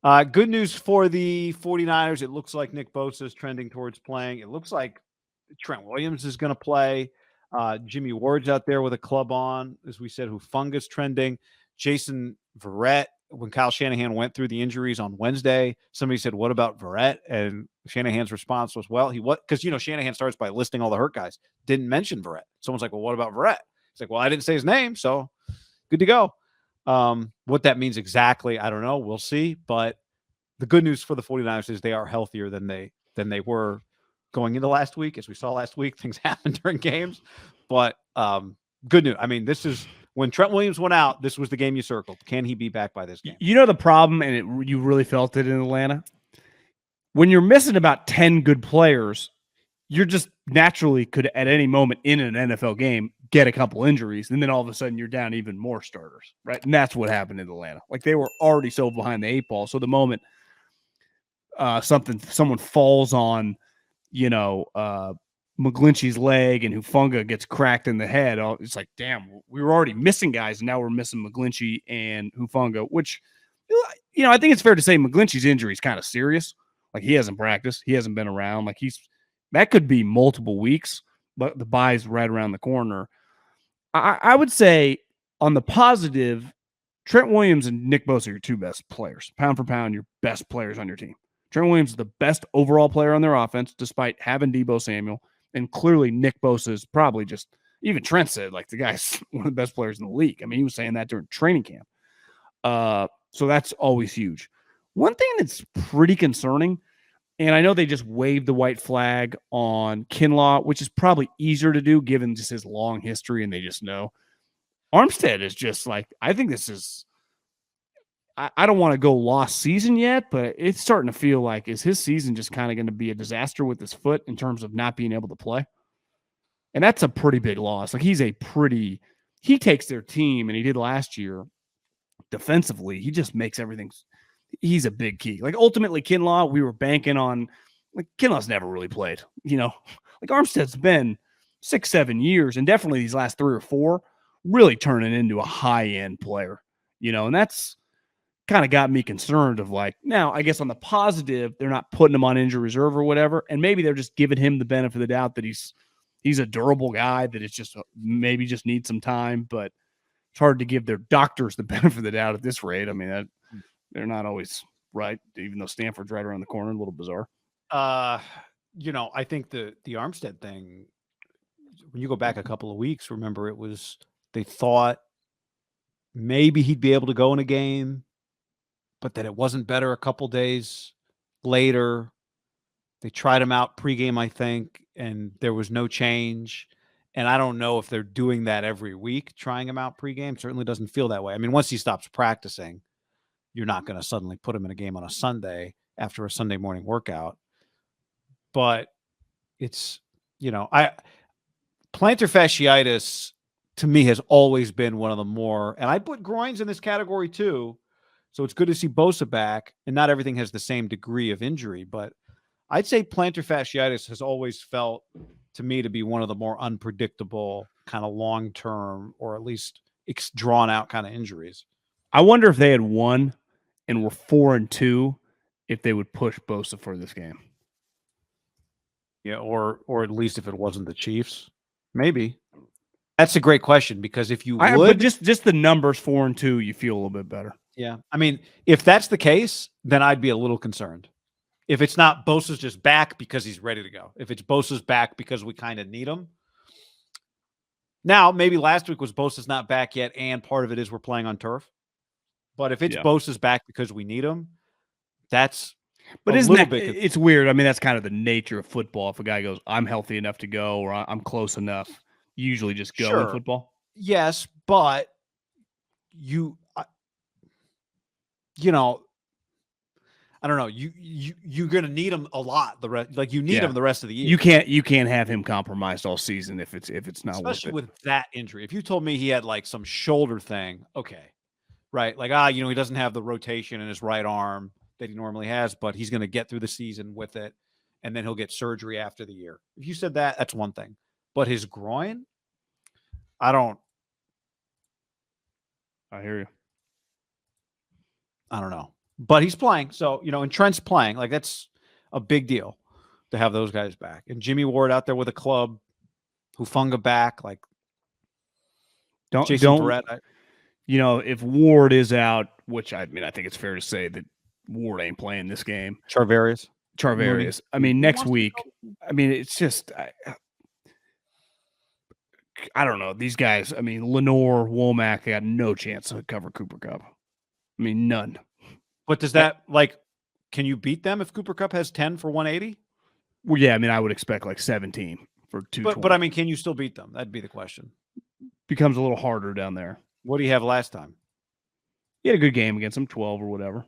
Good news for the 49ers. It looks like Nick Bosa is trending towards playing. It looks like Trent Williams is going to play. Jimmy Ward's out there with a club on, as we said, Hufunga's trending. Jason Verrett, when Kyle Shanahan went through the injuries on Wednesday, somebody said, what about Verrett? And Shanahan's response was, well, because, Shanahan starts by listing all the hurt guys. Didn't mention Verrett. Someone's like, well, what about Verrett? He's like, well, I didn't say his name, so good to go. What that means exactly, I don't know. We'll see. But the good news for the 49ers is they are healthier than they were going into last week. As we saw last week, things happen during games. But good news. I mean, this is when Trent Williams went out, this was the game you circled. Can he be back by this game? You know the problem, and you really felt it in Atlanta? When you're missing about 10 good players, you're just naturally could at any moment in an NFL game get a couple injuries, and then all of a sudden you're down even more starters, right? And that's what happened in Atlanta. Like they were already so behind the eight ball. So the moment someone falls on, McGlinchey's leg and Hufunga gets cracked in the head, it's like, damn, we were already missing guys, and now we're missing McGlinchey and Hufunga, which, I think it's fair to say McGlinchey's injury is kind of serious. Like he hasn't practiced. He hasn't been around. Like that could be multiple weeks, but the bye's right around the corner. I would say on the positive, Trent Williams and Nick Bosa are your two best players. Pound for pound, your best players on your team. Trent Williams is the best overall player on their offense, despite having Deebo Samuel. And clearly Nick Bosa is probably just, even Trent said, like, the guy's one of the best players in the league. I mean, he was saying that during training camp. So that's always huge. One thing that's pretty concerning, and I know they just waved the white flag on Kinlaw, which is probably easier to do given just his long history and they just know. Armstead is just like, I think this is, I don't want to go lost season yet, but it's starting to feel like, is his season just kind of going to be a disaster with his foot in terms of not being able to play? And that's a pretty big loss. Like he takes their team, and he did last year defensively. He just makes everything. He's a big key. Like ultimately Kinlaw, we were banking on, like Kinlaw's never really played, like Armstead's been 6-7 years, and definitely these last 3 or 4 really turning into a high-end player, and that's kind of got me concerned of like, now I guess on the positive, they're not putting him on injury reserve or whatever. And maybe they're just giving him the benefit of the doubt that he's a durable guy, that it's just maybe just needs some time, but it's hard to give their doctors the benefit of the doubt at this rate. I mean, they're not always right, even though Stanford's right around the corner. A little bizarre. I think the Armstead thing, when you go back a couple of weeks, remember they thought maybe he'd be able to go in a game, but that it wasn't better a couple days later. They tried him out pregame, I think, and there was no change. And I don't know if they're doing that every week, trying him out pregame. Certainly doesn't feel that way. I mean, once he stops practicing, you're not going to suddenly put him in a game on a Sunday after a Sunday morning workout. But it's, plantar fasciitis to me has always been one of the more, and I put groins in this category too. So it's good to see Bosa back, and not everything has the same degree of injury, but I'd say plantar fasciitis has always felt to me to be one of the more unpredictable kind of long-term, or at least drawn out kind of injuries. I wonder if they had won and were 4-2, if they would push Bosa for this game. Yeah, or at least if it wasn't the Chiefs, maybe. That's a great question, because if you would, but just the numbers 4-2, you feel a little bit better. Yeah, I mean, if that's the case, then I'd be a little concerned. If it's not Bosa's just back because he's ready to go, if it's Bosa's back because we kind of need him. Now, maybe last week was Bosa's not back yet, and part of it is we're playing on turf. But if it's Bosa's back because we need him, that's it's weird. I mean, that's kind of the nature of football. If a guy goes, I'm healthy enough to go, or I'm close enough, you usually just go in football. Yes, but I don't know. You're going to need him a lot. You need him the rest of the year. You can't have him compromised all season if it's not, especially with that injury. If you told me he had like some shoulder thing, okay, right? Like he doesn't have the rotation in his right arm that he normally has, but he's going to get through the season with it, and then he'll get surgery after the year. If you said that, that's one thing. But his groin, I hear you. I don't know. but he's playing. So, and Trent's playing. Like, that's a big deal to have those guys back. And Jimmy Ward out there with a club, Hufanga back. Like, Jason Verrett. If Ward is out, which I think it's fair to say that Ward ain't playing this game. Charvarius. Next week. It's just I don't know. These guys, Lenore, Womack, they got no chance to cover Cooper Kupp. None. But does can you beat them if Cooper Kupp has 10 for 180? Well, yeah, I would expect like 17 for 220. But can you still beat them? That'd be the question. Becomes a little harder down there. What do you have last time? He had a good game against them, 12 or whatever.